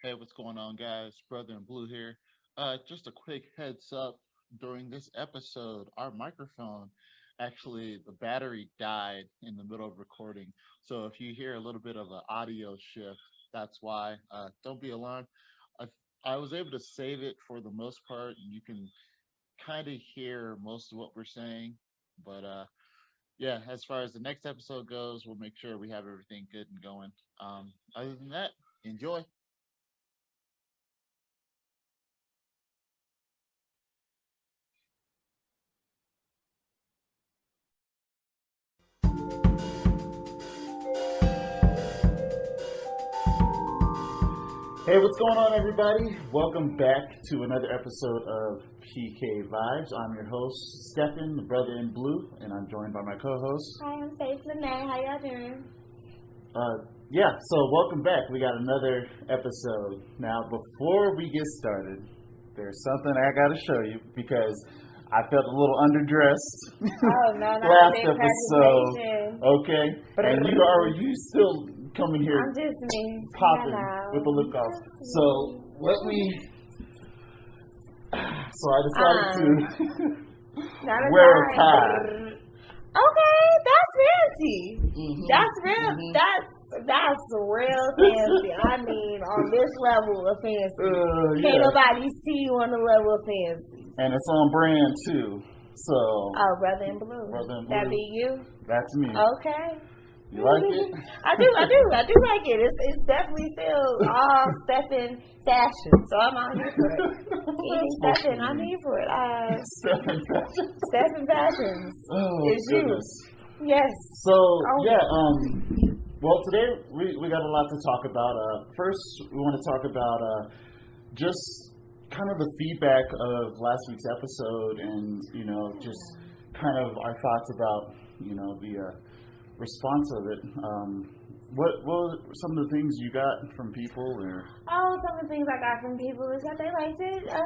Hey, what's going on, guys? Brother in Blue here. Just a quick heads up. During this episode, our microphone actually the battery died in the middle of recording. So if you hear a little bit of an audio shift, that's why. Don't be alarmed. I I was able to save it for the most part, and you can kind of hear most of what we're saying. But yeah, as far as the next episode goes, we'll make sure we have everything good and going. Other than that, enjoy. Hey, what's going on, everybody? Welcome back to another episode of PK Vibes. I'm your host, Stefan, the brother in blue, and I'm joined by my co-host. Hi, I'm Faith Lene. How y'all doing? Yeah, so welcome back. We got another episode. Now, before we get started, there's something I got to show you because I felt a little underdressed Oh, no, not last a big episode. presentation. Okay, and you still coming here I'm just me. popping Hello. with the lip gloss. Just So me. let me. So I decided to Not a wear a tie. tie. Okay, that's fancy. Mhm, That's real. mhm. That's real fancy. I mean, on this level of fancy. Can't Yeah. nobody see you on the level of fancy. And it's on brand too. So Oh, brother in blue. Brother in That blue. be you? that's me. Okay. You like it? I do like it. It's definitely still all Stefan fashion. So I'm out here for it. Eating Stefan, I'm here for it. Stefan fashion. Stefan fashions. Oh It's you. goodness. Yes. So Oh. yeah, well today we got a lot to talk about. First we want to talk about just kind of the feedback of last week's episode, and just kind of our thoughts about the response of it. What were some of the things you got from people, or Oh, some of the things I got from people is that they liked it. Yeah.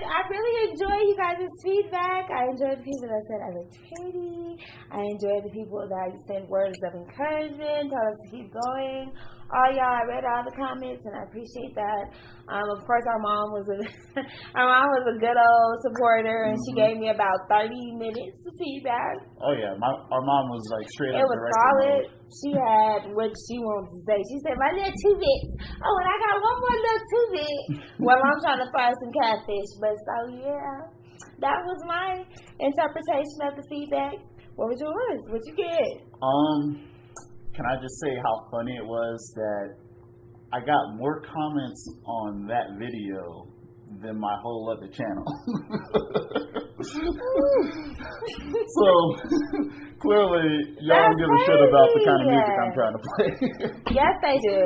I really enjoy you guys' feedback. I enjoyed the people that said I looked pretty. I enjoyed the people that sent words of encouragement, told us to keep going. All y'all, I read all the comments and I appreciate that. Of course, our mom was a a good old supporter, and she gave me about 30 minutes of feedback. oh yeah, our mom was like straight It up was director solid. mode. She had what she wanted to say. She said, my little two bits. Oh, and I got one more little two bit. Well, I'm trying to find some catfish. But so, yeah, that was my interpretation of the feedback. What was yours? What you get? Can I just say how funny it was that I got more comments on that video than my whole other channel. So clearly y'all don't give a shit about the kind of music I'm trying to play. Yes, they do.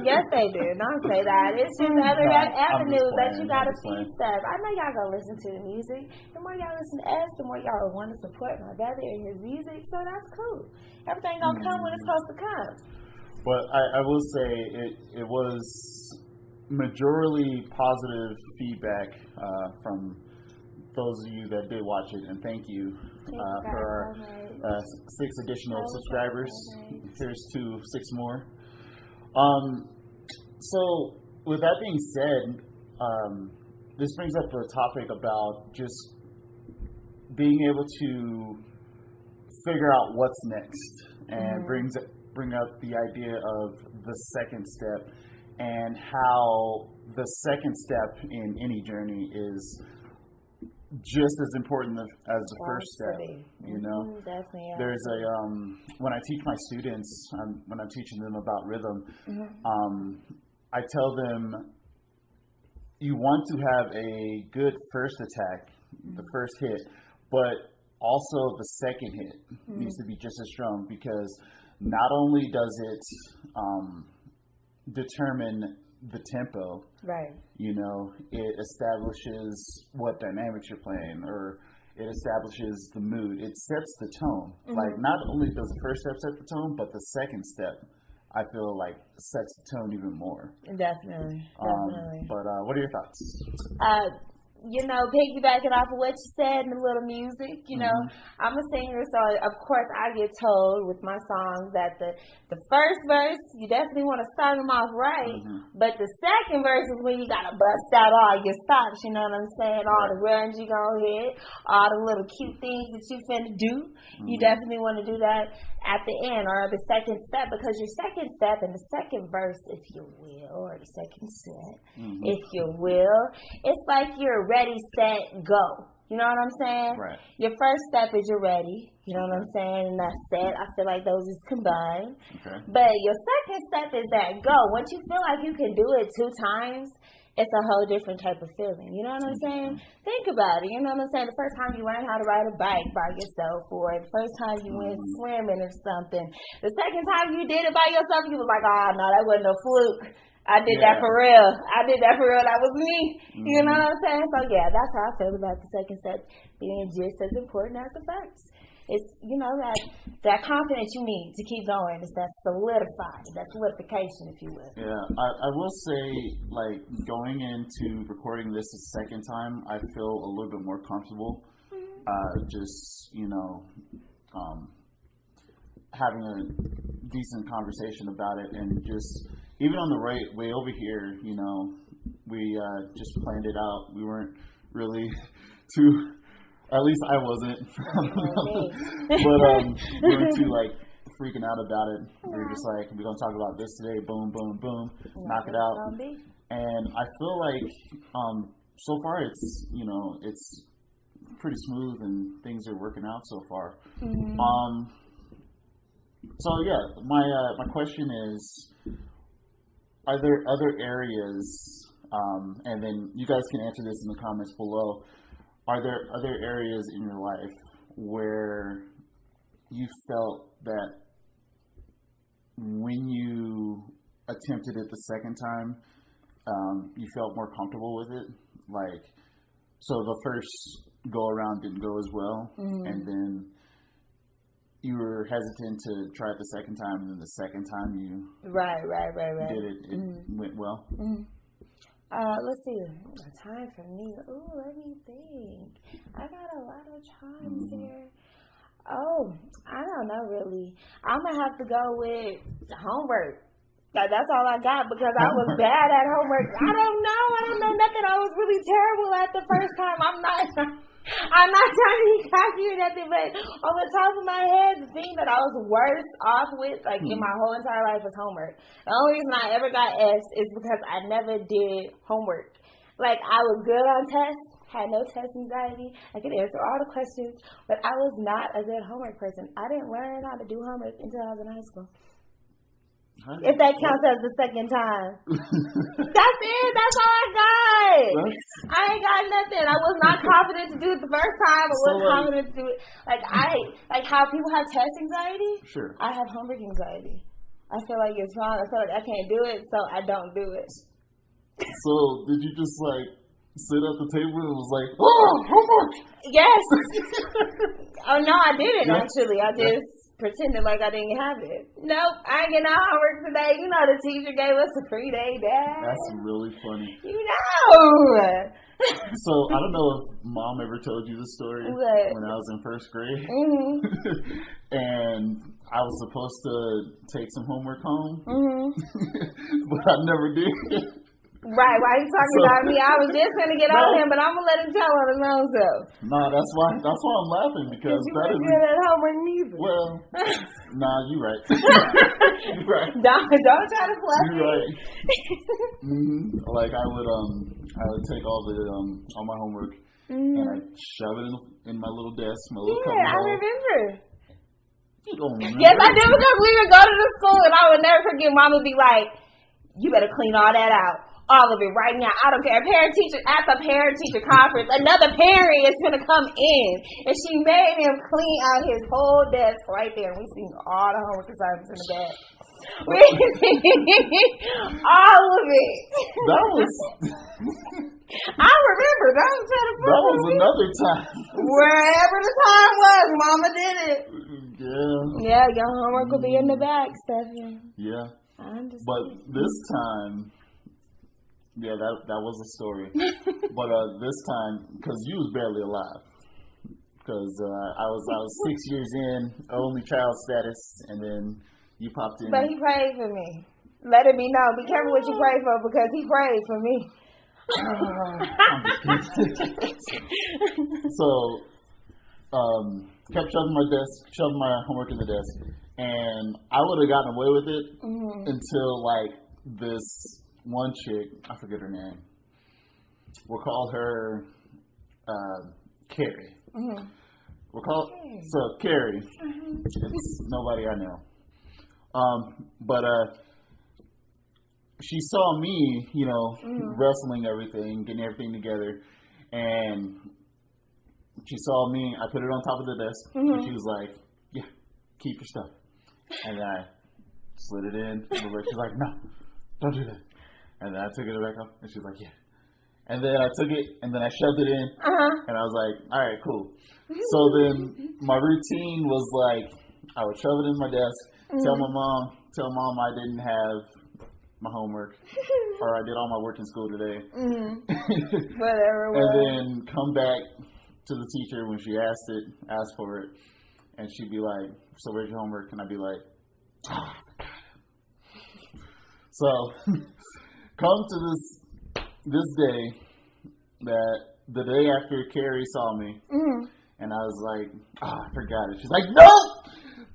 Yes, they do. Don't say that. It's just other No, I'm just avenues that you playing. gotta I'm just feed playing. stuff. I know y'all gonna listen to the music. The more y'all listen to us, the more y'all want to support my brother and his music. So that's cool. Everything gonna come when it's supposed to come. But I will say it was majorly positive feedback from those of you that did watch it, and thank you for our 6 additional subscribers. Here's to 6 more. So with that being said, this brings up a topic about just being able to figure out what's next, and bring up the idea of the second step, and how the second step in any journey is just as important as the first step. Definitely. There's a when I teach my students, when I'm teaching them about rhythm, I tell them you want to have a good first attack, the first hit, but also the second hit needs to be just as strong, because not only does it determine the tempo, Right. It establishes what dynamics you're playing, or it establishes the mood. It sets the tone. Like, not only does the first step set the tone, but the second step, I feel like, sets the tone even more. Definitely. But what are your thoughts? piggybacking off of what you said in the little music, I'm a singer, so of course I get told with my songs that the first verse, you definitely want to start them off right, but the second verse is when you got to bust out all your stops, you know what I'm saying? All the runs you gonna hit, all the little cute things that you finna do. You definitely want to do that at the end or the second step, because your second step and the second verse, if you will, or the second set, if you will, it's like you're ready, set, go. You know what I'm saying? Right. Your first step is you're ready. You know what I'm saying? And that's set. I feel like those is combined. Okay. But your second step is that go. Once you feel like you can do it 2 times, it's a whole different type of feeling. You know what I'm saying? Think about it. You know what I'm saying? The first time you learn how to ride a bike by yourself, or the first time you went swimming or something. The second time you did it by yourself, you was like, oh, no, that wasn't no fluke. I did that for real. That was me. You know what I'm saying? So, yeah, that's how I feel about the second step being just as important as the first. It's, that confidence you need to keep going. It's that solidification, if you will. Yeah, I will say, like, going into recording this a second time, I feel a little bit more comfortable. Just, having a decent conversation about it, and just, even on the way over here, we just planned it out. We weren't really too... At least I wasn't. But we were too freaking out about it. We were just like, we're gonna talk about this today. Boom, boom, boom. Knock it out. And I feel like so far it's it's pretty smooth and things are working out so far. So yeah, my question is, are there other areas? And then you guys can answer this in the comments below. Are there other areas in your life where you felt that when you attempted it the second time, you felt more comfortable with it? Like, so the first go around didn't go as well, and then you were hesitant to try it the second time, and then the second time you did it, it went well? Let's see. Time for me. Ooh, let me think. I got a lot of times here. Oh, I don't know really. I'm gonna have to go with homework. That's all I got, because I was bad at homework. I don't know nothing. I was really terrible at the first time. I'm not trying to be cocky or nothing, but on the top of my head, the thing that I was worst off with, in my whole entire life, was homework. The only reason I ever got S is because I never did homework. I was good on tests, had no test anxiety. I could answer all the questions, but I was not a good homework person. I didn't learn how to do homework until I was in high school. If that counts as the second time. That's it. That's all I got. I ain't got nothing. I was not confident to do it the first time. I wasn't confident to do it. How people have test anxiety. Sure. I have homework anxiety. I feel like it's wrong. I feel like I can't do it, so I don't do it. So did you just sit at the table and was like, oh, homework? Yes. Oh no, I didn't actually. I just pretended like I didn't have it. Nope, I ain't getting no homework today. The teacher gave us a 3-day day. That's really funny. So I don't know if Mom ever told you the story when I was in first grade. And I was supposed to take some homework home, but I never did. Right, why are you talking about me? I was just gonna get on him, but I'm gonna let him tell on his own self. Nah, that's why I'm laughing, because you weren't good at homework neither. Well, nah, you right. You right. Don't try to fluff you right. I would take all my homework and I'd shove it in my little desk, my little cubby hole. I remember. You don't remember? Yes, I do, because we would go to the school and I would never forget. Mom would be like, you better clean all that out. All of it right now. I don't care. At the parent-teacher conference, another parent is going to come in. And she made him clean out his whole desk right there. And we seen all the homework assignments in the bag. We seen all of it. That was... I remember. That was another time. Wherever the time was, Mama did it. Yeah. Yeah, your homework will be in the bag, Stephanie. Yeah. But this time... Yeah, that was a story. But this time, because you was barely alive, because I was 6 years in, only child status, and then you popped in. But he prayed for me. Let it be known. Be careful what you pray for because he prayed for me. So, kept shoving my desk, shoving my homework in the desk, and I would have gotten away with it until like this one chick, I forget her name. We'll call her Carrie. We'll call so Carrie. It's nobody I know. But she saw me, wrestling everything, getting everything together, and she saw me. I put it on top of the desk, and she was like, "Yeah, keep your stuff." And I slid it in. She's like, "No, don't do that." And then I took it back up, and she was like, "Yeah." And then I took it, and then I shoved it in, and I was like, "All right, cool." So then my routine was like, I would shove it in my desk, tell mom I didn't have my homework, or I did all my work in school today. Whatever. And then come back to the teacher when she asked for it, and she'd be like, "So where's your homework?" And I'd be like, "Oh, so come to this day, that the day after Carrie saw me, and I was like, I forgot it. She's like, "No!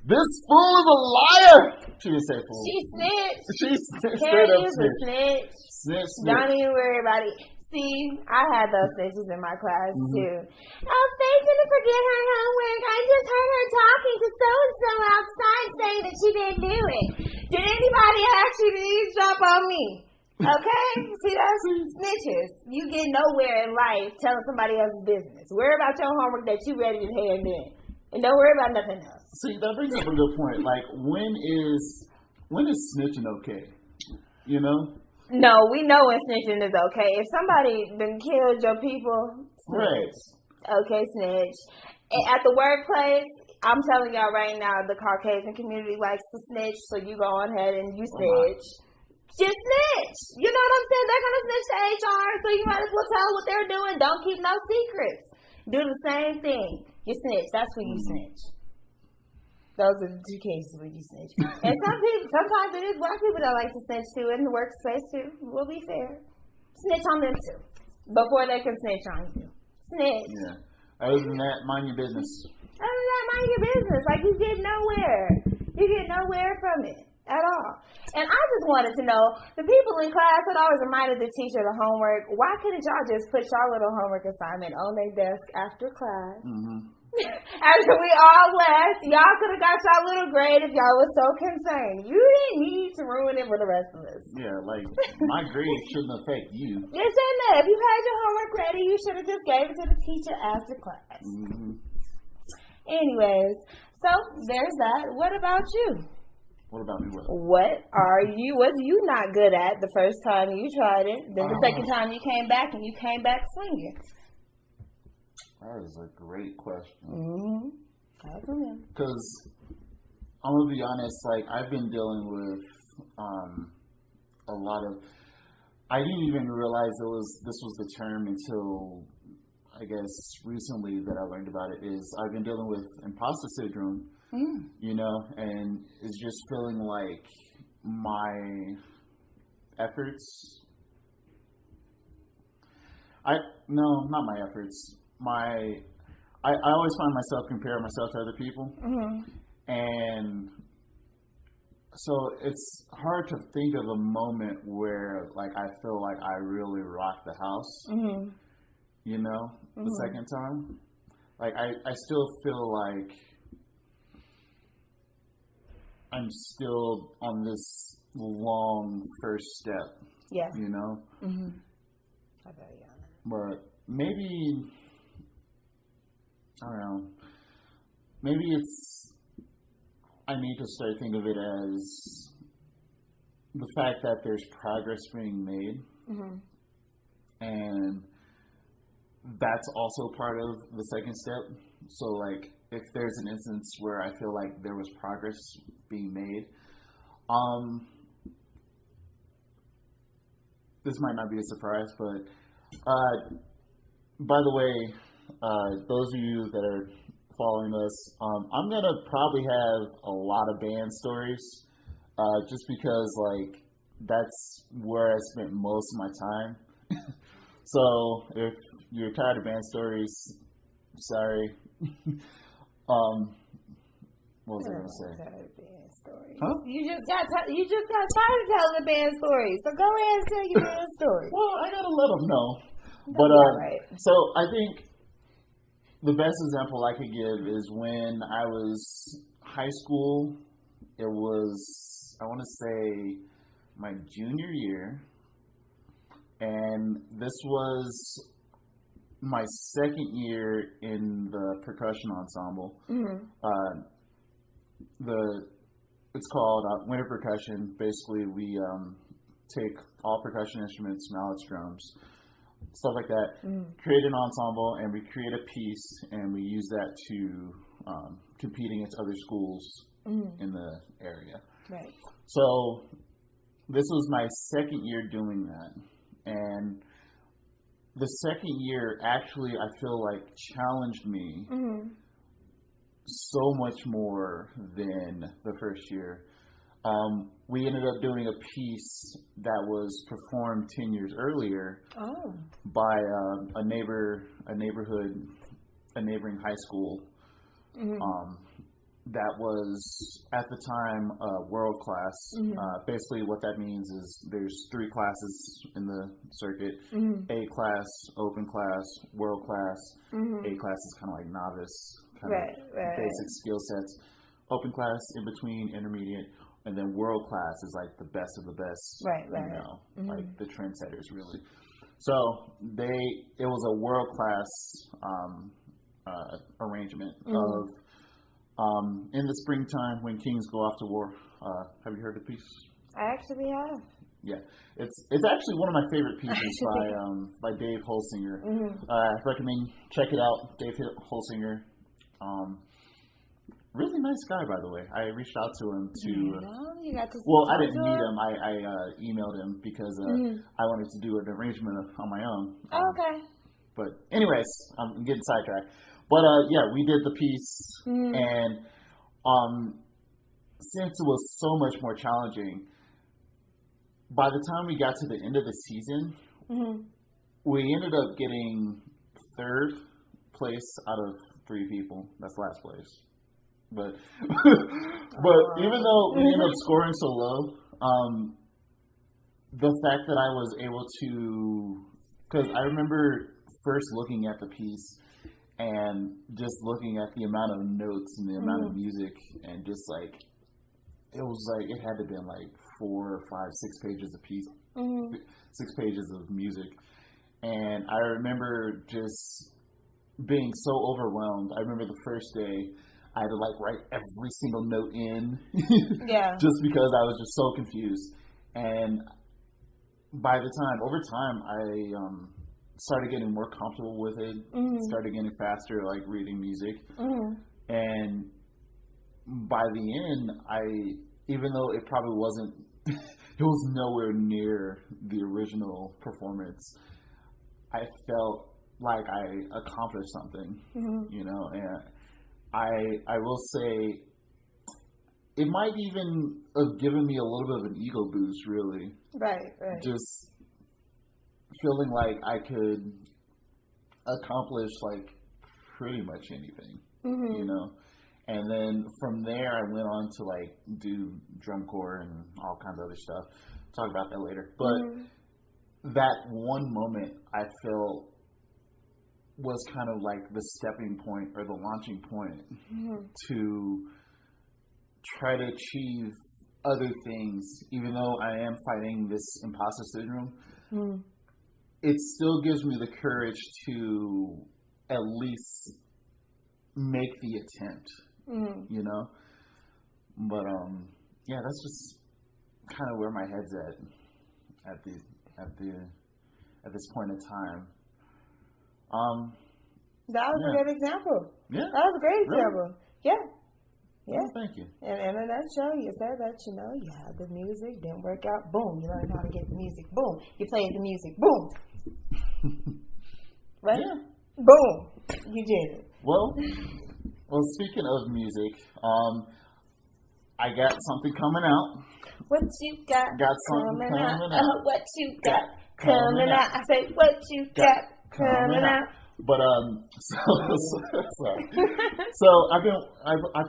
This fool is a liar!" She didn't say fool. She snitched. She snitched. Carrie is a snitch. Snitch. Don't even worry about it. See, I had those snitches in my class too. Oh, Faith didn't forget her homework. I just heard her talking to so-and-so outside saying that she didn't do it. Did anybody actually eavesdrop on me? Okay? See, that's snitches. You get nowhere in life telling somebody else's business. Worry about your homework that you ready to hand in. And don't worry about nothing else. See, that brings up a good point. Like, when is snitching okay? You know? No, we know when snitching is okay. If somebody done killed your people, snitch. Right. Okay, snitch. At the workplace, I'm telling y'all right now, the Caucasian community likes to snitch, so you go on ahead and you snitch. Just snitch. You know what I'm saying? They're going to snitch to HR, so you might as well tell them what they're doing. Don't keep no secrets. Do the same thing. You snitch. That's when you snitch. Those are the two cases where you snitch. And sometimes it is black people that like to snitch too in the workspace too. We'll be fair. Snitch on them too. Before they can snitch on you. Snitch. Yeah. Other than that, mind your business. Other than that, mind your business. Like, you get nowhere. You get nowhere from it at all. And I just wanted to know, the people in class that always reminded the teacher the homework, why couldn't y'all just put y'all little homework assignment on their desk after class? After we all left, y'all could have got y'all little grade if y'all was so concerned. You didn't need to ruin it for the rest of us. Yeah, like, my grade shouldn't affect you. It shouldn't have. If you had your homework ready, you should have just gave it to the teacher after class. Anyways, so there's that. What about you? What about me? What was you not good at the first time you tried it? Then the second time you came back and you came back swinging. That is a great question. Because I'm gonna be honest, like, I've been dealing with a lot of. I didn't even realize this was the term until, I guess, recently that I learned about it. Is I've been dealing with imposter syndrome. You know, and it's just feeling like my efforts. Not my efforts. I always find myself comparing myself to other people, and so it's hard to think of a moment where, like, I feel like I really rocked the house. You know, the second time, like I still feel like I'm still on this long first step. Yeah. You know? I bet you on that. But maybe, I don't know, maybe I need to start thinking of it as the fact that there's progress being made. And that's also part of the second step. So, like, if there's an instance where I feel like there was progress being made, this might not be a surprise, but by the way, those of you that are following us, I'm gonna probably have a lot of band stories, just because like that's where I spent most of my time. So if you're tired of band stories, sorry. What was I gonna say? Band stories. Huh? You just got started telling the band story, so go ahead and tell your band story. Well, I gotta let them know. But right. so I think the best example I could give is when I was high school. It was, I want to say, my junior year, and this was my second year in the percussion ensemble. Mm-hmm. It's called winter percussion. Basically, we take all percussion instruments, mallets, drums, stuff like that, create an ensemble, and we create a piece, and we use that to compete against other schools in the area. Right. So this was my second year doing that, and the second year actually I feel like challenged me so much more than the first year. We ended up doing a piece that was performed 10 years earlier by a neighboring high school. That was at the time world class. Basically, what that means is there's 3 classes in the circuit: A class, open class, world class. A class is kind of like novice, kind of basic skill sets. Open class, in between, intermediate, and then world class is like the best of the best. Like the trendsetters, really. So it was a world class arrangement of. In the springtime, when kings go off to war. Have you heard the piece? I actually have. Yeah, it's actually one of my favorite pieces by Dave Holsinger. I recommend check it out. Dave Holsinger, really nice guy, by the way. I reached out to him to. You got to. Well, I didn't meet him. I emailed him because I wanted to do an arrangement on my own. Okay. But anyways, I'm getting sidetracked. But yeah, we did the piece, and since it was so much more challenging, by the time we got to the end of the season, we ended up getting 3rd place out of 3 people. That's last place. But even though we ended up scoring so low, the fact that I was able to, because I remember first looking at the piece and just looking at the amount of notes and the amount of music, and just like, it was like, it had to have been like 4 or 5, 6 pages a piece, 6 pages of music. And I remember just being so overwhelmed. I remember the first day, I had to like write every single note in, just because I was just so confused. And over time, I started getting more comfortable with it, started getting faster, like reading music. And by the end, even though it probably wasn't, it was nowhere near the original performance, I felt like I accomplished something, you know, and I will say it might even have given me a little bit of an ego boost, really. Right. Just feeling like I could accomplish like pretty much anything, you know. And then from there, I went on to like do drum corps and all kinds of other stuff. Talk about that later. But that one moment I felt was kind of like the stepping point or the launching point to try to achieve other things. Even though I am fighting this imposter syndrome, it still gives me the courage to at least make the attempt, you know? But, yeah, that's just kind of where my head's at this point in time. That was a good example. Yeah. That was a great example. Really? Yeah. Yeah. Oh, thank you. And in a nutshell, you said that, you had the music, didn't work out, boom, you learned how to get the music, boom, you played the music, boom. Right? Yeah. Boom. You did it. Well, speaking of music, I got something coming out. What you got? Got something coming out. What you got coming out? I said, what you got coming out? But so I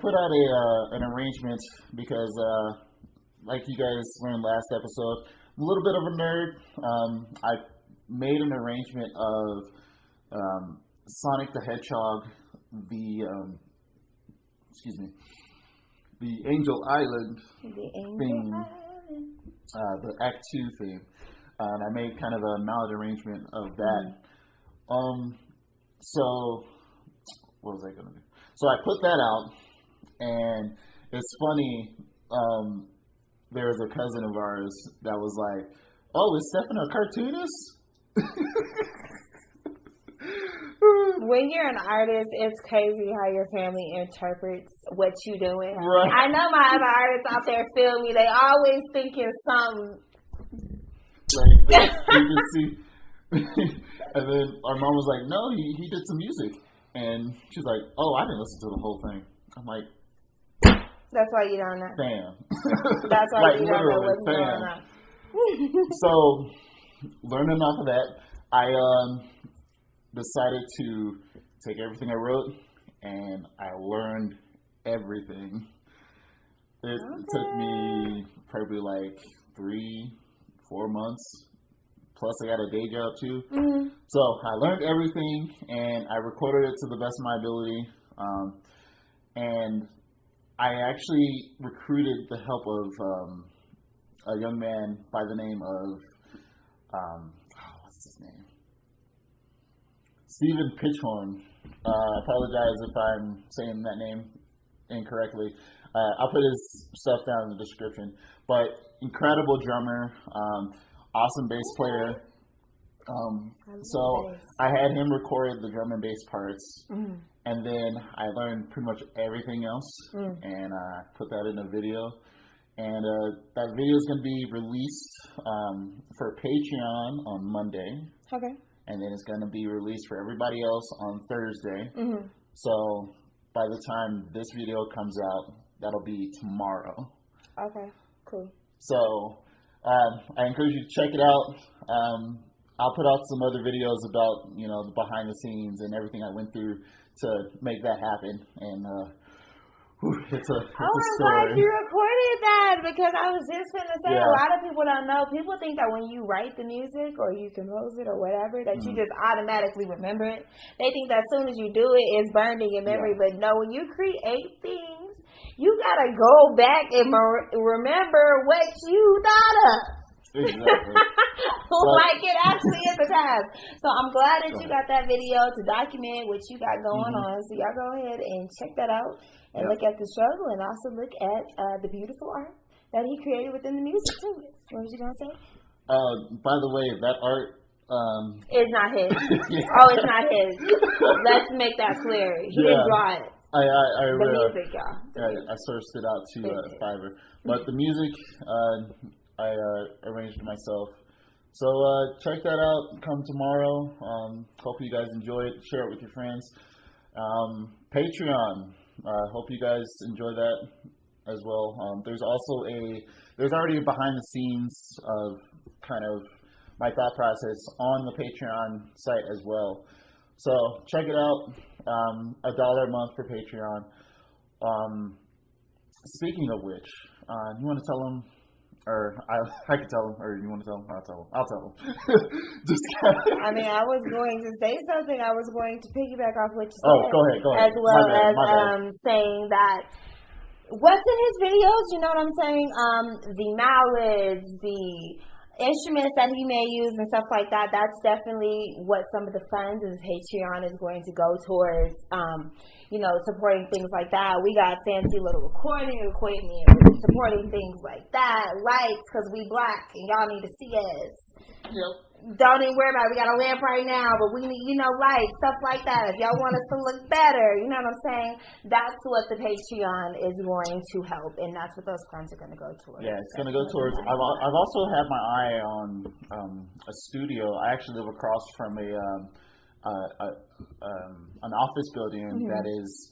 put out an arrangement because like you guys learned last episode, I'm a little bit of a nerd. I made an arrangement of Sonic the Hedgehog, the Angel Island theme, the Act 2 theme, and I made kind of a mallet arrangement of that. So what was I gonna do? So I put that out, and it's funny. There was a cousin of ours that was like, "Oh, is Stefan a cartoonist?" When you're an artist, it's crazy how your family interprets what you're doing. Right. I know my other artists out there feel me. They always thinking something. Like, you can see. And then our mom was like, "No, he did some music." And she's like, "Oh, I didn't listen to the whole thing." I'm like, that's why you don't know. "Fam." That's why like, you don't know literally, what's going on. So, learning off of that, I decided to take everything I wrote and I learned everything. It took me probably like 3-4 months. Plus, I got a day job too. Mm-hmm. So I learned everything and I recorded it to the best of my ability. And I actually recruited the help of a young man by the name of what's his name? Stephen Pitchhorn. I apologize if I'm saying that name incorrectly. I'll put his stuff down in the description. But incredible drummer, awesome bass player. So I had him record the drum and bass parts, and then I learned pretty much everything else, and put that in a video. And that video is going to be released for Patreon on Monday. Okay. And then it's going to be released for everybody else on Thursday. Mm-hmm. So by the time this video comes out, that'll be tomorrow. Okay, cool. So I encourage you to check it out. I'll put out some other videos about, the behind the scenes and everything I went through to make that happen. And it's a story. Glad you recorded that, because I was just going to say, a lot of people don't know. People think that when you write the music or you compose it or whatever, that you just automatically remember it. They think that as soon as you do it, it's burned in your memory. But no, when you create things, you got to go back and remember what you thought of. Exactly. Like it actually is a task. So I'm glad that you got that video to document what you got going on. So y'all go ahead and check that out and look at the struggle, and also look at the beautiful art that he created within the music too. What was you gonna say? By the way, that art it's not his. Oh, it's not his. Let's make that clear. He didn't draw it. The music, y'all. I sourced it out to Fiverr, but the music I arranged it myself. So check that out. Come tomorrow. Hope you guys enjoy it. Share it with your friends. Patreon. Hope you guys enjoy that as well. There's already a behind the scenes of kind of my thought process on the Patreon site as well. So check it out. $1 a month for Patreon. Speaking of which, you want to tell them? Or I could tell him, or you want to tell him? I'll tell him. Just kidding. I mean, I was going to say something. I was going to piggyback off what you said. Oh, go ahead. As well as saying that what's in his videos, you know what I'm saying? The mallets, the instruments that he may use and stuff like that, that's definitely what some of the funds of Patreon is going to go towards, supporting things like that. We got fancy little recording equipment, supporting things like that, lights, because we black and y'all need to see us. Yep. don't even worry about it. We got a lamp right now, but we need, light, stuff like that. If y'all want us to look better, you know what I'm saying? That's what the Patreon is going to help, and that's what those funds are going to go towards. Yeah, it's going to go towards. I've also had my eye on a studio. I actually live across from an office building that is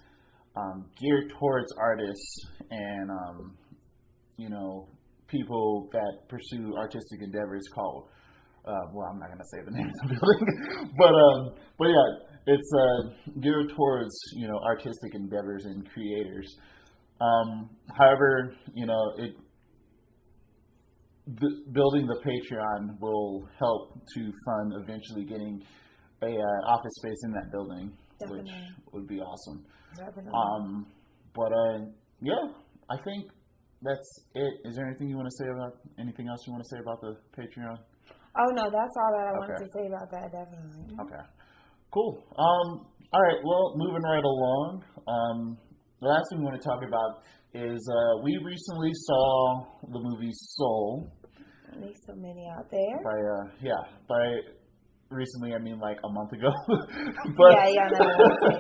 geared towards artists and people that pursue artistic endeavors called. Well, I'm not going to say the name of the building, but yeah, it's geared towards artistic endeavors and creators. However, building the Patreon will help to fund eventually getting a office space in that building, Definitely. Which would be awesome. Definitely. Yeah, I think that's it. Is there anything else you want to say about the Patreon? Oh no, that's all that I wanted to say about that. Definitely. Okay. Cool. All right. Well, moving right along. The last thing we want to talk about is we recently saw the movie Soul. There's so many out there. By recently, I mean like a month ago. But y'all know.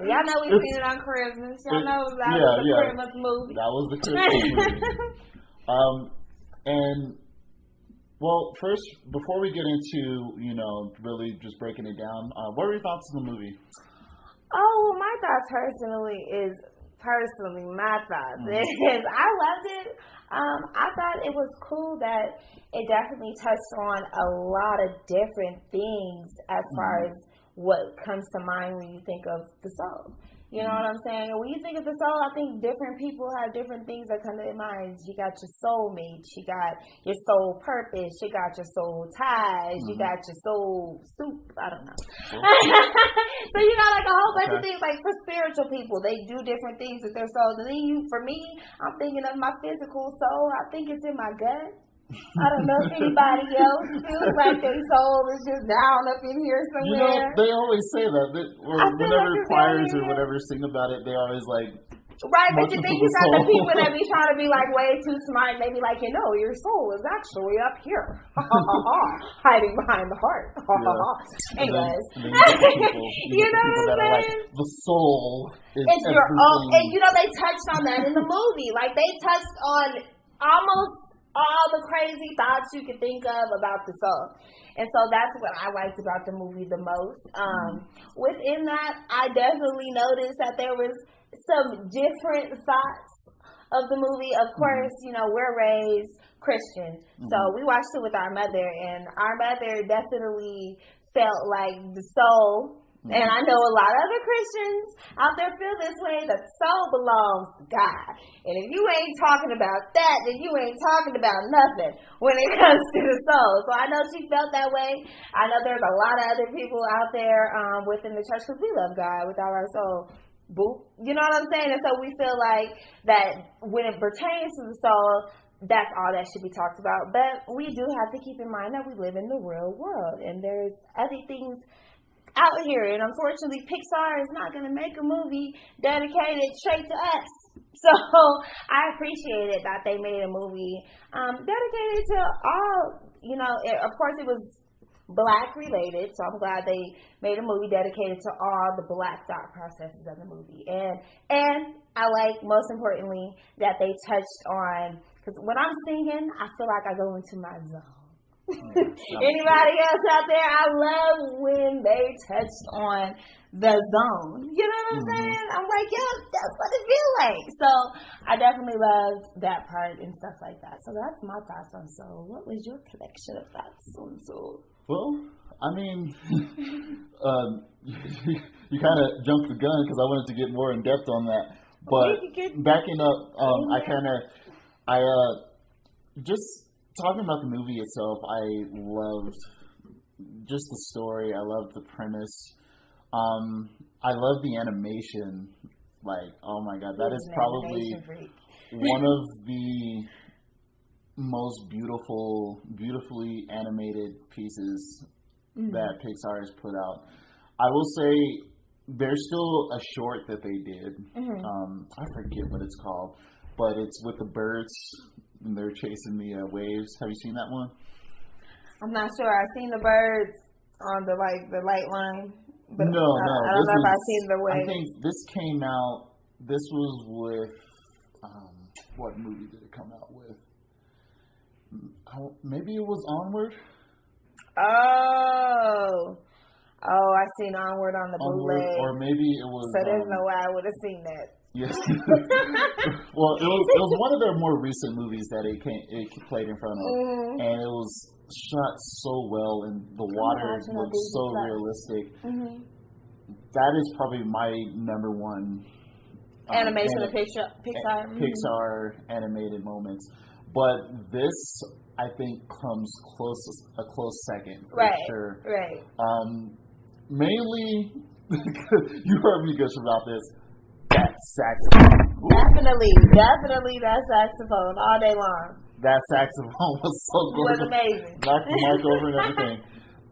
Y'all know we seen it on Christmas. Y'all know that was the Christmas movie. That was the Christmas movie. And well, first, before we get into really just breaking it down, what were your thoughts on the movie? Oh, my thoughts is I loved it. I thought it was cool that it definitely touched on a lot of different things as far as what comes to mind when you think of the soul. You know what I'm saying? When you think of the soul, I think different people have different things that come to their minds. You got your soulmate, you got your soul purpose, you got your soul ties, you got your soul soup. I don't know. So you got like a whole bunch of things. Like for spiritual people, they do different things with their souls. And then for me, I'm thinking of my physical soul. I think it's in my gut. I don't know if anybody else feels like their soul is just down up in here somewhere. They always say that. Whenever choirs or whatever sing about it, they always like. Right, but you think you got the people that be trying to be like way too smart. They be like, your soul is actually up here, hiding behind the heart. Anyways, you know what I'm saying? The soul is it's your own, and they touched on that in the movie. Like they touched on almost all the crazy thoughts you could think of about the soul. And so that's what I liked about the movie the most. Within that, I definitely noticed that there was some different thoughts of the movie. Of course, we're raised Christian. So we watched it with our mother, and our mother definitely felt like the soul. And I know a lot of other Christians out there feel this way, that soul belongs to God. And if you ain't talking about that, then you ain't talking about nothing when it comes to the soul. So I know she felt that way. I know there's a lot of other people out there within the church, because we love God with all our soul. Boop. You know what I'm saying? And so we feel like that when it pertains to the soul, that's all that should be talked about. But we do have to keep in mind that we live in the real world, and there's other things out here, and unfortunately Pixar is not going to make a movie dedicated straight to us. So I appreciated that they made a movie dedicated to all, of course it was Black related, so I'm glad they made a movie dedicated to all the Black thought processes of the movie. And I like, most importantly, that they touched on, because when I'm singing, I feel like I go into my zone. Anybody else out there? I love when they touched on the zone. You know what I'm saying? I'm like, that's what it feels like. So I definitely loved that part and stuff like that. So that's my thoughts on Soul. What was your collection of thoughts on Soul? Well, I mean, you kind of jumped the gun because I wanted to get more in depth on that. But backing up, just talking about the movie itself, I loved just the story. I loved the premise. I love the animation. Like, oh my God, that is probably one of the most beautifully animated pieces that Pixar has put out. I will say there's still a short that they did. I forget what it's called, but it's with the birds and they're chasing the waves. Have you seen that one? I'm not sure. I've seen the birds on the light line, but No, no. I don't This know if I've was. seen the I waves. think this came out. This was with. What movie did it come out with? Maybe it was Onward. Oh, I seen Onward on the Onward, bootleg. or maybe it was. So there's no way I would have seen that. Yes. Well, it was one of their more recent movies that it played in front of, Mm-hmm. and it was shot so well, and the water looked so realistic. Mm-hmm. That is probably my number one Animation of Pixar. Pixar animated moments. But this, I think, comes a close second for sure. Right. Mainly, you heard me gush about this. That saxophone. Ooh. Definitely that saxophone all day long. That saxophone was so good. It was amazing. Knocked the mic over and everything.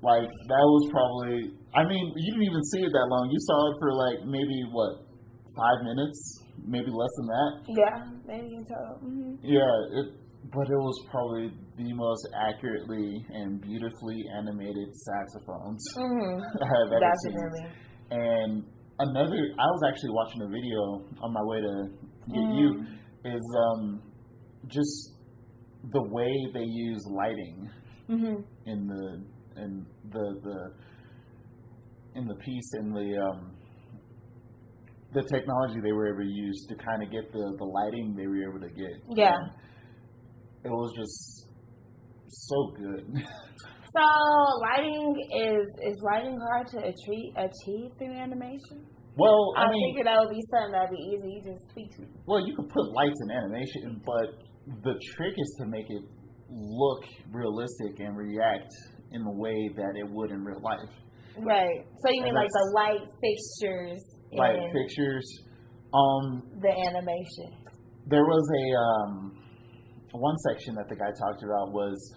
Like, that was probably, I mean, you didn't even see it that long. You saw it for like maybe, 5 minutes? Maybe less than that? Yeah, maybe in total. Mm-hmm. Yeah, but it was probably the most accurately and beautifully animated saxophones I have ever seen. And I was actually watching a video on my way to get you, is just the way they use lighting in the piece, and the technology they were able to use to kind of get the lighting they were able to get. Yeah. It was just so good. So lighting is lighting hard to achieve through animation? Well, I mean, figured that would be something that'd be easy. You just tweak it. Well, you can put lights in animation, but the trick is to make it look realistic and react in the way that it would in real life. Right. So you mean like the light fixtures? Light fixtures. The animation. There was one section that the guy talked about was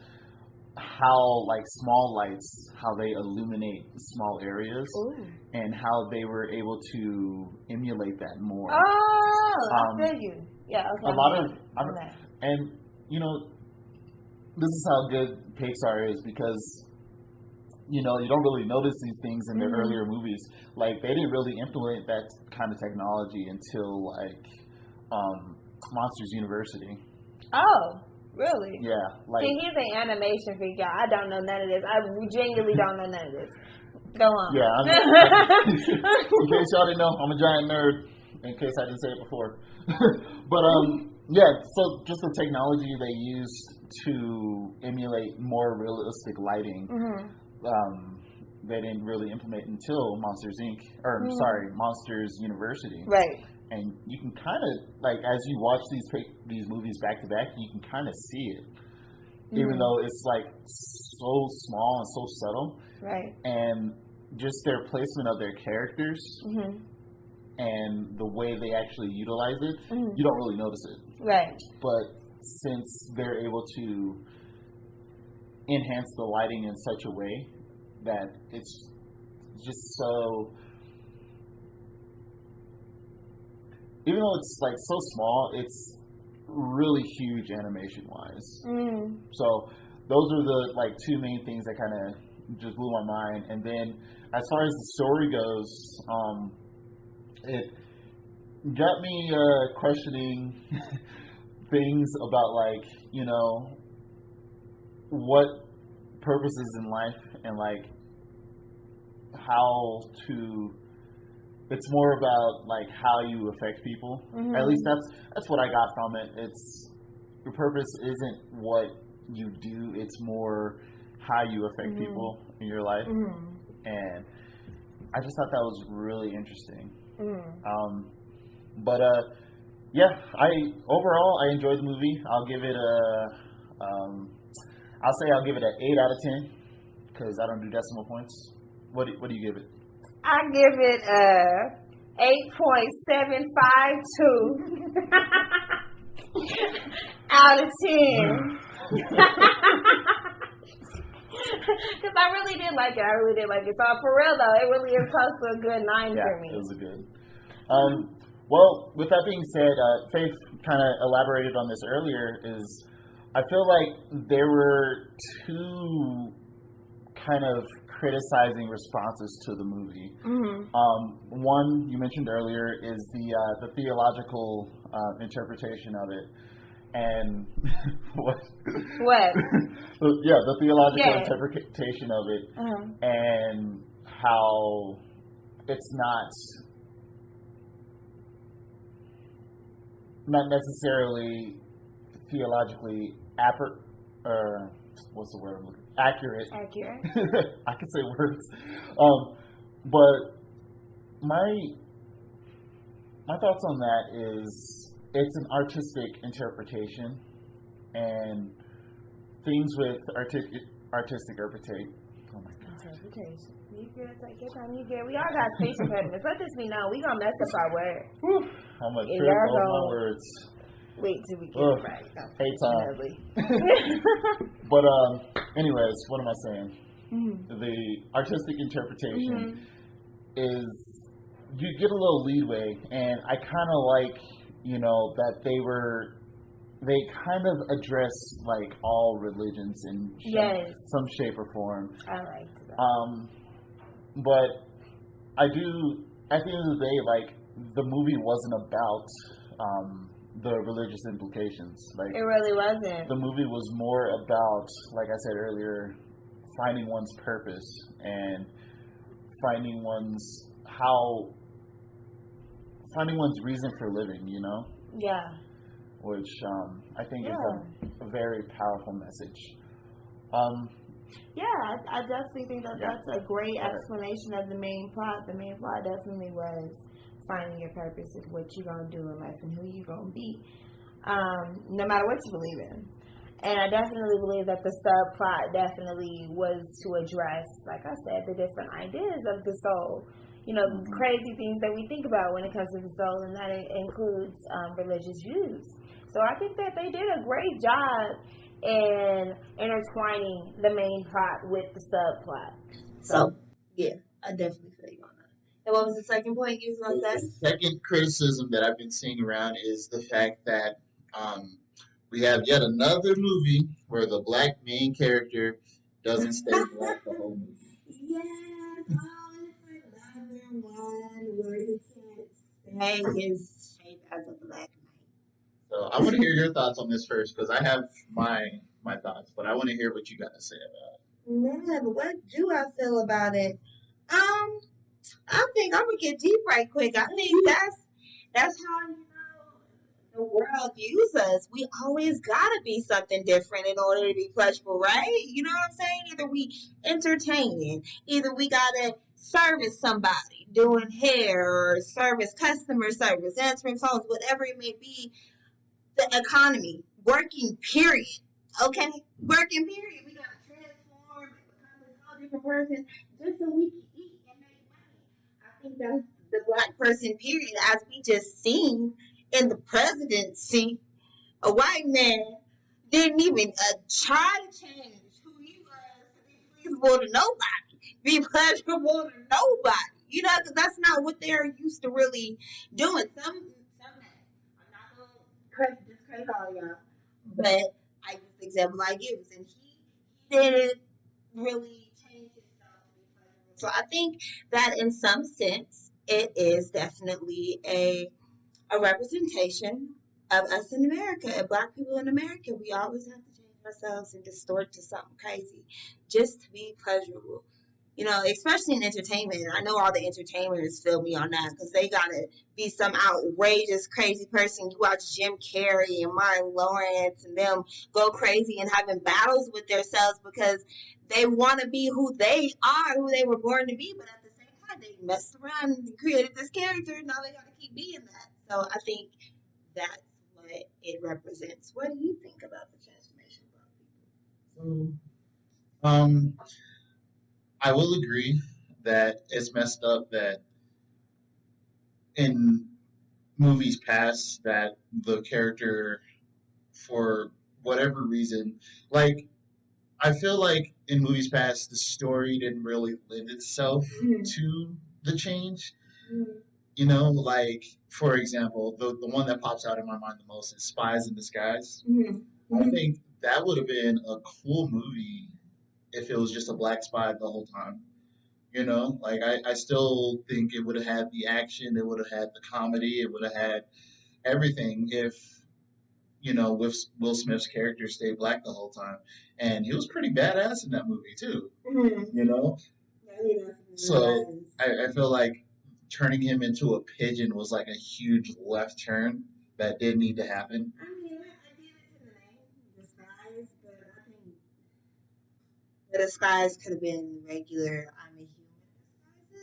how like small lights, how they illuminate small areas. Ooh. And how they were able to emulate that more. Oh, I feel you. Yeah, okay. And you know, this is how good Pixar is, because you know, you don't really notice these things in their earlier movies. Like, they didn't really implement that kind of technology until like Monsters University. Oh, really? Yeah. Like, see, he's an animation freak, y'all. I don't know none of this. I genuinely don't know none of this. Go on. Yeah. In case y'all didn't know, I'm a giant nerd. In case I didn't say it before. But yeah. So just the technology they used to emulate more realistic lighting, they didn't really implement until Monsters Inc. Monsters University. Right. And you can kind of, like, as you watch these movies back to back, you can kind of see it, even though it's like so small and so subtle. Right. And just their placement of their characters and the way they actually utilize it, you don't really notice it. Right. But since they're able to enhance the lighting in such a way that it's just so, even though it's like so small, it's really huge animation wise. So those are the like two main things that kind of just blew my mind. And then as far as the story goes, it got me questioning things about, like, you know, what purpose is in life, and like how to, it's more about like how you affect people. At least that's what I got from it. It's, your purpose isn't what you do, it's more how you affect people in your life. And I just thought that was really interesting. But yeah, overall I enjoyed the movie. I'll give it I'll give it an 8 out of 10, because I don't do decimal points. What do you give it? I give it 8.752 out of 10. Because I really did like it. So for real though, it really is close to a good 9 for me. It was a good. Well, with that being said, Faith kind of elaborated on this earlier, is I feel like there were two kind of criticizing responses to the movie. One you mentioned earlier is the theological interpretation of it, and what? What? Yeah, the theological Yeah. interpretation of it, and how it's not necessarily theologically or what's the word I'm looking? Accurate. I can say words, but my thoughts on that is it's an artistic interpretation, and things with artistic interpretation. Oh my god. Interpretation. You good? Take your time. You good? We all got speech impediments. Let this be known. We gonna mess up our words. I'm gonna Yeah, trip y'all over my gonna- words. Wait till we get it right. Hey, But anyways, what am I saying? The artistic interpretation is you get a little leeway, and I kind of like that they kind of address like all religions in some shape or form. I like that. But I do at the end of the day, like the movie wasn't about the religious implications. Like it really wasn't. The movie was more about, like I said earlier, finding one's purpose and finding one's reason for living. Yeah. Which I think is a very powerful message. Yeah, I definitely think that's a great explanation of the main plot. The main plot definitely was finding your purpose and what you're going to do in life and who you're going to be, no matter what you believe in. And I definitely believe that the subplot definitely was to address, like I said, the different ideas of the soul. Crazy things that we think about when it comes to the soul, and that includes religious views. So I think that they did a great job in intertwining the main plot with the subplot. So, yeah, I definitely feel you on that. And what was the second point you was going to say? The second criticism that I've been seeing around is the fact that we have yet another movie where the black main character doesn't stay black the whole movie. Yes, it's another one where he can't stay his shape as a black man. So I want to hear your thoughts on this first, because I have my thoughts, but I want to hear what you got to say about it. Man, what do I feel about it? I think I'm gonna get deep right quick. I think that's how the world views us. We always gotta be something different in order to be pleasurable, right? You know what I'm saying? Either we entertaining, either we gotta service somebody, doing hair or customer service, answering phones, whatever it may be. The economy, working period. Okay, working period. We gotta transform and become a whole different person just so we can eat and make money. I think that's the black person period, as we just seen in the presidency. A white man didn't even try to change who he was to be pleasable to nobody, be pleasurable to nobody. Because that's not what they're used to really doing. Some I'm not gonna discredit all y'all, but I use the example I use, and he didn't really change himself to be pleasurable. So I think that in some sense, it is definitely a representation of us in America, and black people in America. We always have to change ourselves and distort to something crazy just to be pleasurable. Especially in entertainment. I know all the entertainers feel me on that, because they gotta be some outrageous, crazy person. You watch Jim Carrey and Martin Lawrence and them go crazy and having battles with themselves because they want to be who they are, who they were born to be, but at the same time, they messed around and created this character, and now they gotta keep being that. So I think that's what it represents. What do you think about the transformation of black people? I will agree that it's messed up that in movies past that the character, for whatever reason, like I feel like in movies past the story didn't really lend itself to the change. Like for example, the one that pops out in my mind the most is Spies in Disguise. I think that would have been a cool movie if it was just a black spot the whole time. You know, like I still think it would have had the action, it would have had the comedy, it would have had everything if with Will Smith's character stayed black the whole time, and he was pretty badass in that movie too. Mm-hmm. You know, Yeah, so I feel like turning him into a pigeon was like a huge left turn that didn't need to happen. I mean, I did it to the name, disguise, but I think the disguise could have been regular I'm a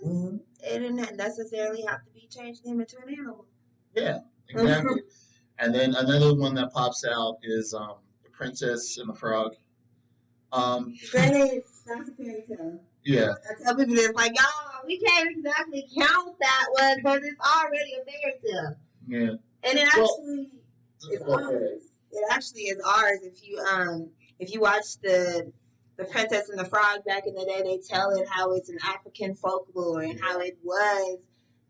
human disguises. It didn't necessarily have to be changing him into an animal. Yeah, exactly. And then another one that pops out is the Princess and the Frog. Granted, that's a fairy tale. Yeah. I tell people it's like, y'all, we can't exactly count that one because it's already a fairy tale. Yeah. And it actually is ours. It actually is ours. If you watch the Princess and the Frog back in the day, they tell it how it's an African folklore and how it was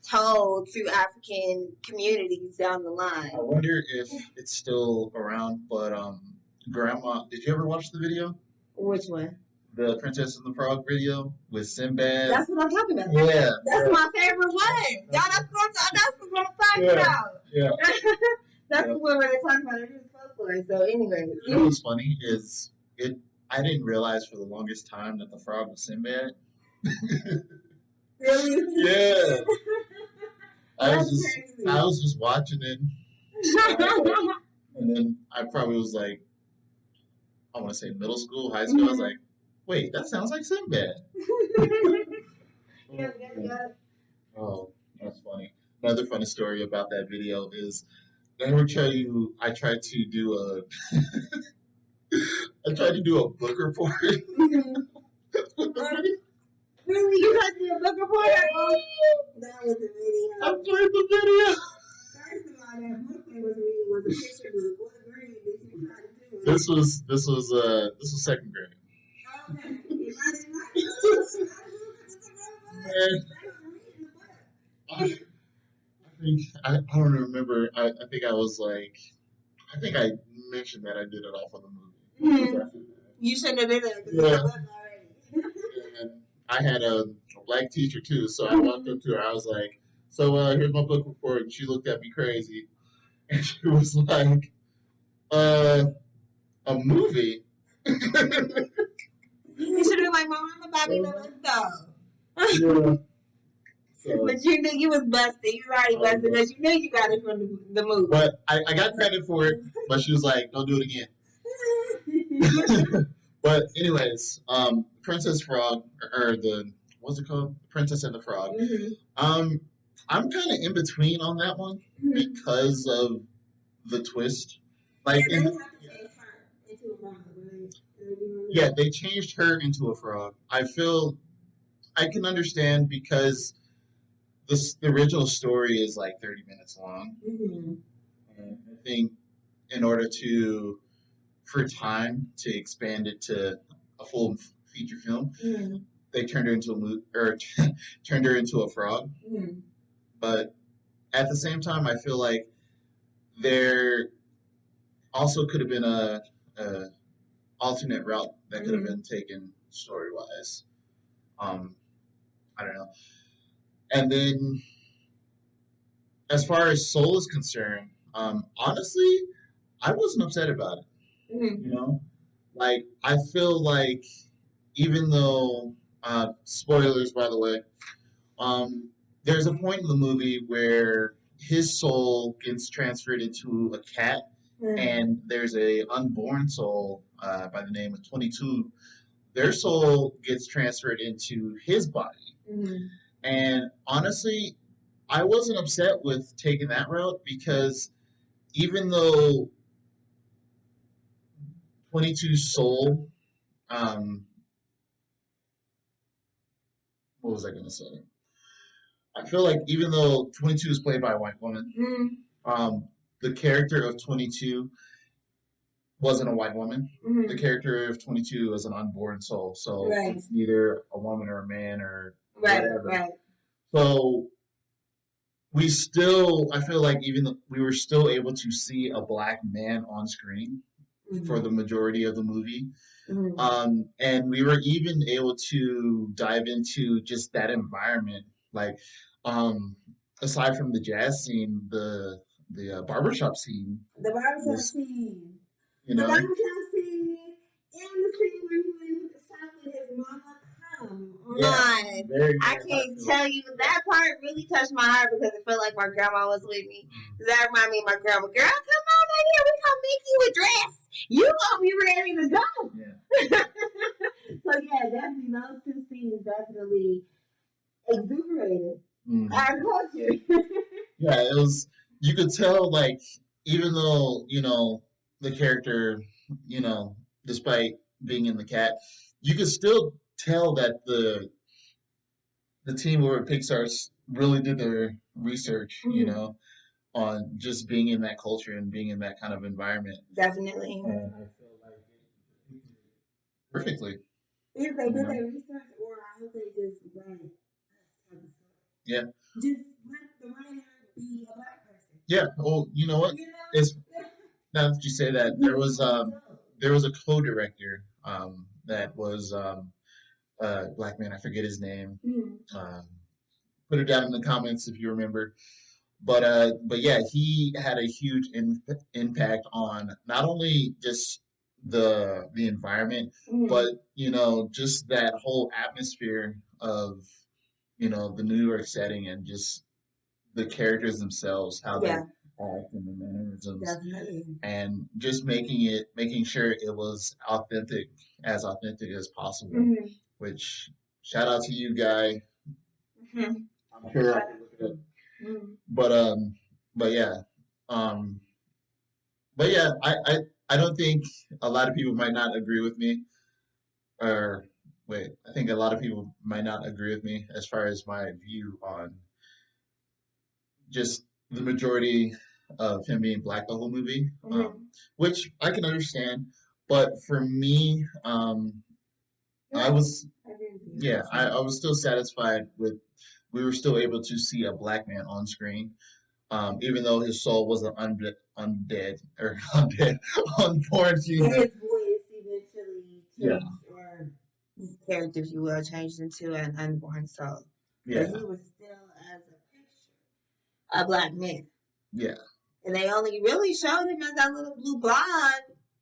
told through African communities down the line. I wonder if it's still around, but Grandma, did you ever watch the video? Which one? The Princess and the Frog video with Sinbad. That's what I'm talking about. Yeah. That's my favorite one. Y'all, that's what I'm talking about. Yeah. That's the one where they talk about it is folklore. So anyway. You know what's funny is I didn't realize for the longest time that the frog was Sinbad. Really? Yeah. I was just watching it, and then I probably was like, I want to say middle school, high school. I was like, wait, that sounds like Sinbad. Yeah. Oh, that's funny. Another funny story about that video is, did I ever tell you I tried to do a book report? Really? You tried to do a book report? That was the video. I played the video. First of all, that book they was reading was a picture book. What grade did you try to do? This was second grade. Okay. If I didn't like it, I don't remember. I think I was like, I think I mentioned that I did it off of the movie. Mm-hmm. You shouldn't have did it because Yeah. it's a book already. And I had a black teacher too, so I walked up to her. I was like, "So here's my book report." And she looked at me crazy, and she was like, "A movie." You should have been like, my mama bought me the let's go. Yeah. So, But you knew you was busted. You was already busted because you knew you got it from the movie. but I got credit for it, but she was like, "Don't do it again." But anyways, Princess Frog, or what's it called? Princess and the Frog. Mm-hmm. I'm kind of in between on that one because of the twist. Like, yeah, they changed her into a frog. I feel I can understand because the original story is like 30 minutes long. Mm-hmm. And I think in order for time to expand it to a full feature film, they turned her into turned her into a frog. Mm-hmm. But at the same time, I feel like there also could have been a alternate route that could have been taken story wise. I don't know. And then, as far as Soul is concerned, honestly, I wasn't upset about it. Mm-hmm. You know, like I feel like even though spoilers, by the way, there's a point in the movie where his soul gets transferred into a cat, and there's a unborn soul by the name of 22. Their soul gets transferred into his body. Mm-hmm. And honestly, I wasn't upset with taking that route because even though 22's soul, what was I going to say? I feel like even though 22 is played by a white woman, the character of 22 wasn't a white woman. Mm-hmm. The character of 22 is an unborn soul, so it's neither a woman or a man or whatever. Right. So I feel like we were still able to see a black man on screen for the majority of the movie. And we were even able to dive into just that environment, like aside from the jazz scene, the barbershop scene The barbershop was, scene. you The know, barbershop scene and the scene where he went with the shop with his mama. Come yeah, on. very, I very can't heartfelt. tell you, that part really touched my heart because it felt like my grandma was with me. That reminded me of my grandma. Girl, come on in here. We gonna make you a dress. You gonna be ready to go. Yeah. So yeah, definitely those two scenes definitely exuberated Mhm. our culture. Yeah, it was. You could tell, like, even though the character, despite being in the cat, you could still tell that the team over at Pixar really did their research, on just being in that culture and being in that kind of environment. Definitely. And I feel like it did perfectly. If they You did know? their research, or I hope they just let us tell the story. Yeah. Just let the writer be a black person. Yeah. Well, you know what? You know? It's now that you say that, there was a co-director that was black man. I forget his name. Um, put it down in the comments if you remember. But yeah, he had a huge impact on not only just the environment, but just that whole atmosphere of the New York setting and just the characters themselves, how they Yeah, act and the mannerisms, definitely. and just making sure it was as authentic as possible. Which shout out to you, guy. I'm sure I can look it up. But but yeah, um, but yeah, I don't think a lot of people might not agree with me, or wait, I think a lot of people might not agree with me as far as my view on just the majority of him being black the whole movie, which I can understand. But for me, I was I was still satisfied with we were still able to see a black man on screen, even though his soul was an undead or undead unborn And human. his voice eventually changed, or his character, if you will, changed into an unborn soul. But Yeah, he was still, as a picture, a black man. yeah, And they only really showed him as that little blue blob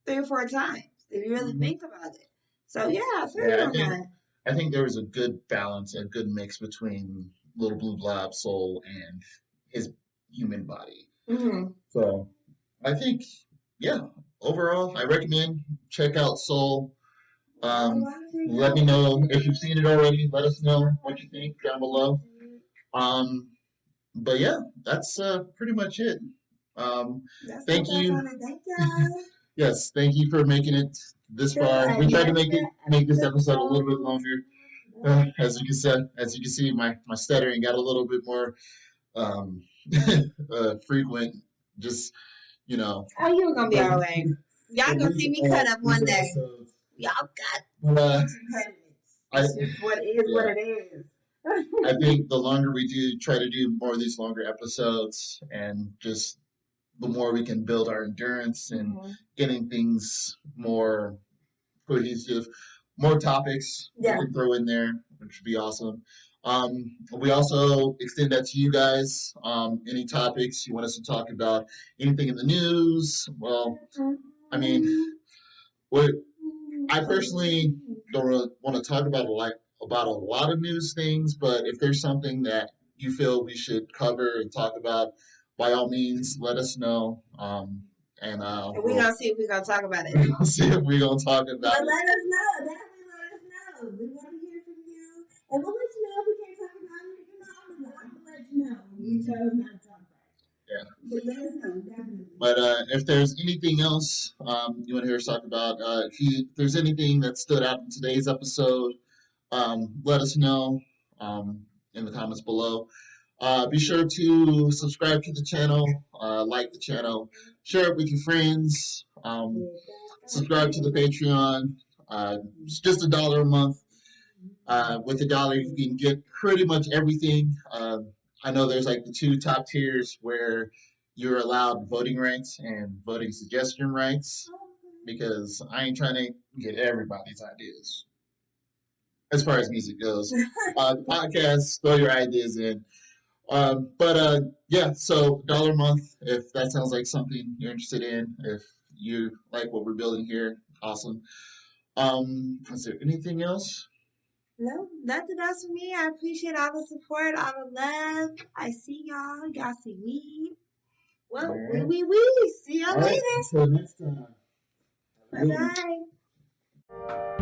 3 or 4 times, if you really think about it. So yeah, I feel you yeah. on that. I think there was a good balance, a good mix between Little Blue Blob soul and his human body. So I think, yeah, overall, I recommend check out Soul. Let me know if you've seen it already. Let us know what you think down below. But yeah, that's pretty much it. Thank you. Yes, thank you for making it this far. We tried to make this episode a little bit longer. As you can see, my stuttering got a little bit more frequent. Just Oh, you were gonna be all right. Y'all gonna see me cut up one day. Y'all got impediments. What it is. I think the longer we try to do more of these longer episodes, and just the more we can build our endurance and getting things more cohesive, more topics we can throw in there, which would be awesome. We also extend that to you guys. Any topics you want us to talk about, anything in the news? Well, I mean, I personally don't really want to talk about a lot of news things, but if there's something that you feel we should cover and talk about, by all means, let us know. And we're gonna see if we're gonna talk about it. See if we're gonna talk about but it. let us know. Definitely let us know. We want to hear from you. And we'll let you know if we can't talk about it. I'm gonna let you know. We chose not to talk about it. Yeah. But let us know, definitely. But if there's anything else you want to hear us talk about, if there's anything that stood out in today's episode, let us know in the comments below. Be sure to subscribe to the channel, like the channel, share it with your friends, subscribe to the Patreon. It's just $1 a month. With $1, you can get pretty much everything. I know there's like the 2 top tiers where you're allowed voting rights and voting suggestion rights. because I ain't trying to get everybody's ideas as far as music goes. The podcast, throw your ideas in. But yeah, so $1 a month if that sounds like something you're interested in. If you like what we're building here, awesome. Is there anything else? No, nothing else for me. I appreciate all the support, all the love. I see y'all. Y'all see me. Well, All right. we. See y'all All right. later. Until next time. Bye bye.